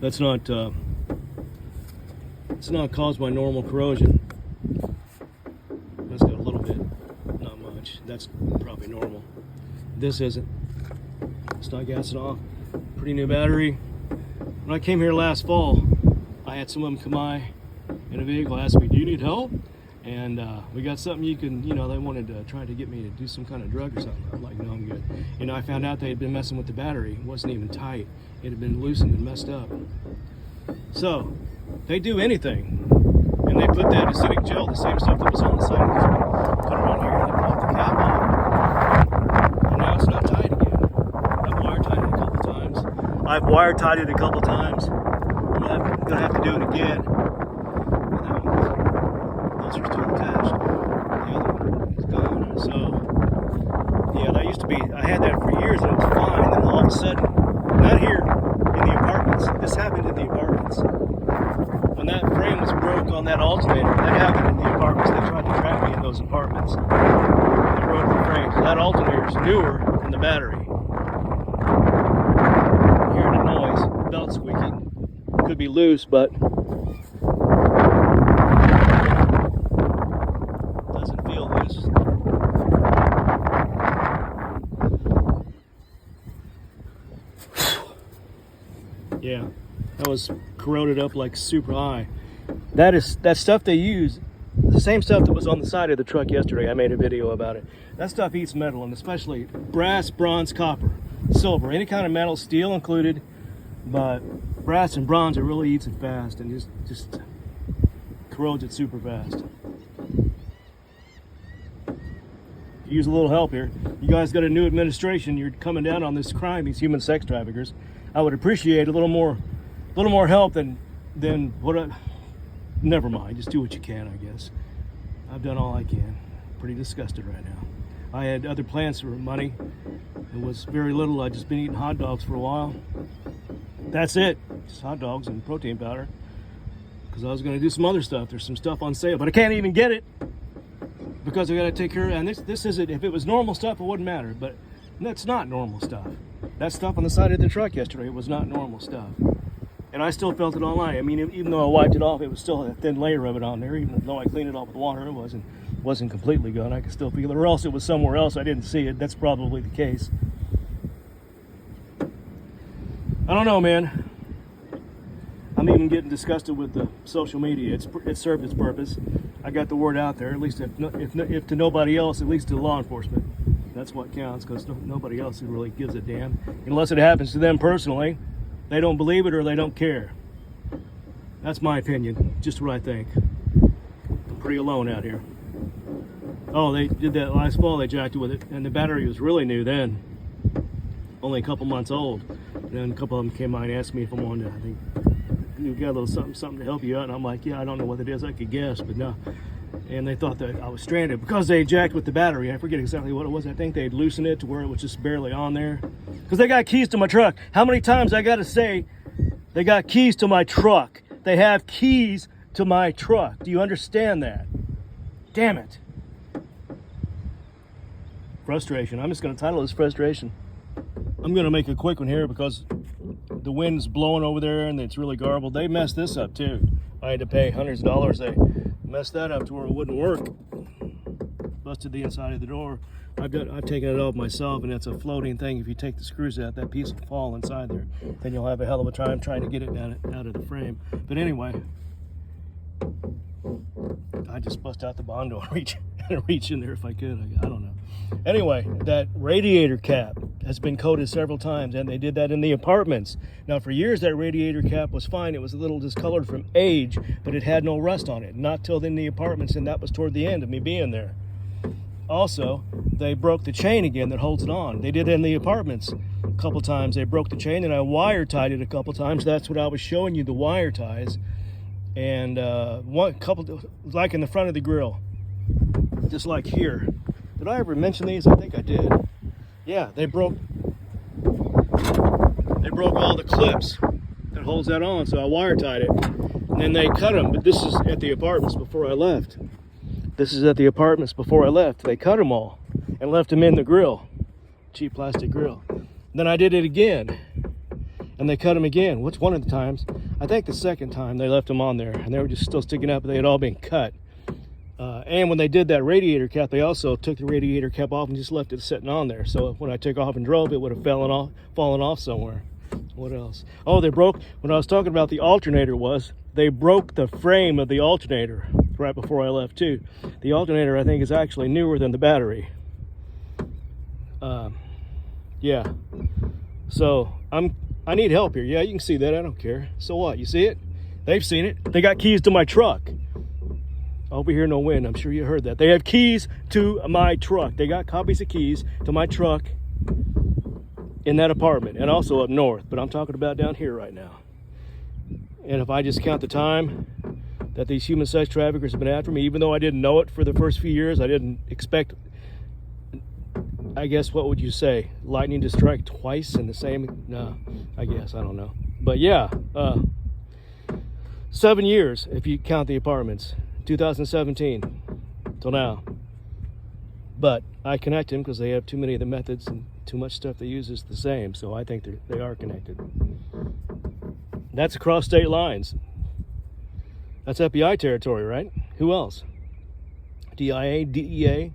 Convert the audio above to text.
That's not, it's not caused by normal corrosion. That's got a little bit, not much. That's probably normal. This isn't. It's not gassing off. Pretty new battery. When I came here last fall, I had some of them come by in a vehicle, asked me, do you need help? And we got something you can, they wanted to try to get me to do some kind of drug or something. I'm like, no, I'm good. I found out they had been messing with the battery. It wasn't even tight. It had been loosened and messed up. So, they do anything. And they put that acidic gel, the same stuff that was on the side of this one, put it on here and they pop the cap off. And now it's not tight again. I've wire tied it a couple times. I'm gonna have to do it again. Those are still attached. The other one is gone. So, yeah, that used to be, I had that for years and it was fine. And then all of a sudden, not here, in the apartments. This happened in the apartments. When that frame was broke on that alternator, that happened in the apartments. They tried to trap me in those apartments. They broke the frame. So that alternator's newer than the battery. Hearing the noise, belt squeaking. Could be loose, but doesn't feel loose. Yeah, that was corroded up like super high. That stuff they use, the same stuff that was on the side of the truck yesterday. I made a video about it. That stuff eats metal, and especially brass, bronze, copper, silver, any kind of metal, steel included, but brass and bronze, it really eats it fast and just corrodes it super fast. Use a little help here. You guys got a new administration. You're coming down on this crime, these human sex traffickers. I would appreciate a little more help than what never mind. Just do what you can, I guess. I've done all I can. Pretty disgusted right now. I had other plans for money. It was very little. I'd just been eating hot dogs for a while. That's it. Just hot dogs and protein powder. Because I was going to do some other stuff. There's some stuff on sale, but I can't even get it because I got to take care of it. And this isn't. If it was normal stuff, it wouldn't matter. But that's not normal stuff. That stuff on the side of the truck yesterday was not normal stuff. And I still felt it online. I mean, even though I wiped it off, it was still a thin layer of it on there. Even though I cleaned it off with water, it wasn't completely gone. I could still feel it. Or else it was somewhere else. I didn't see it. That's probably the case. I don't know, man. I'm even getting disgusted with the social media. It served its purpose. I got the word out there, at least if to nobody else, at least to law enforcement. That's what counts, because nobody else really gives a damn. Unless it happens to them personally. They don't believe it or they don't care. That's my opinion, just what I think. I'm pretty alone out here. Oh, they did that last fall, they jacked it with it, and the battery was really new then. Only a couple months old. And then a couple of them came by and asked me if I wanted to, I think, you got a little something to help you out. And I'm like, yeah, I don't know what it is. I could guess, but no. And they thought that I was stranded because they jacked with the battery. I forget exactly what it was. I think they'd loosened it to where it was just barely on there. Because they got keys to my truck. How many times I got to say, they got keys to my truck. They have keys to my truck. Do you understand that? Damn it. Frustration. I'm just going to title this Frustration. I'm going to make a quick one here because the wind's blowing over there and it's really garbled. They messed this up too. I had to pay hundreds of dollars. They messed that up to where it wouldn't work. Busted the inside of the door. I've taken it off myself, and it's a floating thing. If you take the screws out, that piece will fall inside there. Then you'll have a hell of a time trying to get it out of the frame. But anyway, I just bust out the Bond door and reach in there if I could. I don't know. Anyway, that radiator cap has been coated several times, and they did that in the apartments. Now, for years, that radiator cap was fine. It was a little discolored from age, but it had no rust on it. Not till in the apartments, and that was toward the end of me being there. Also, they broke the chain again that holds it on. They did it in the apartments a couple times. They broke the chain, and I wire tied it a couple times. That's what I was showing you, the wire ties. And like in the front of the grill, just like here. Did I ever mention these? I think I did. Yeah, they broke all the clips that holds that on, so I wire tied it. And then they cut them, but this is at the apartments before I left. This is at the apartments before I left. They cut them all and left them in the grill. Cheap plastic grill. Then I did it again. and they cut them again. Which one of the times? I think the second time they left them on there, and they were just still sticking up, but they had all been cut. And when they did that radiator cap, they also took the radiator cap off and just left it sitting on there. So when I took off and drove, it would have fallen off somewhere. What else? Oh, they broke, when I was talking about the alternator they broke the frame of the alternator right before I left too. The alternator, I think, is actually newer than the battery. Yeah. So I need help here. Yeah, you can see that. I don't care. So what? You see it? They've seen it. They got keys to my truck. Over here, no wind. I'm sure you heard that. They have keys to my truck. They got copies of keys to my truck in that apartment, and also up north. But I'm talking about down here right now. And if I just count the time that these human sex traffickers have been after me, even though I didn't know it for the first few years, I didn't expect, I guess, what would you say? Lightning to strike twice in the same, no, I guess, I don't know. But yeah, 7 years if you count the apartments. 2017 till now. But I connect them because they have too many of the methods and too much stuff they use is the same. So I think they are connected. That's across state lines. That's FBI territory, right? Who else? DIA, DEA,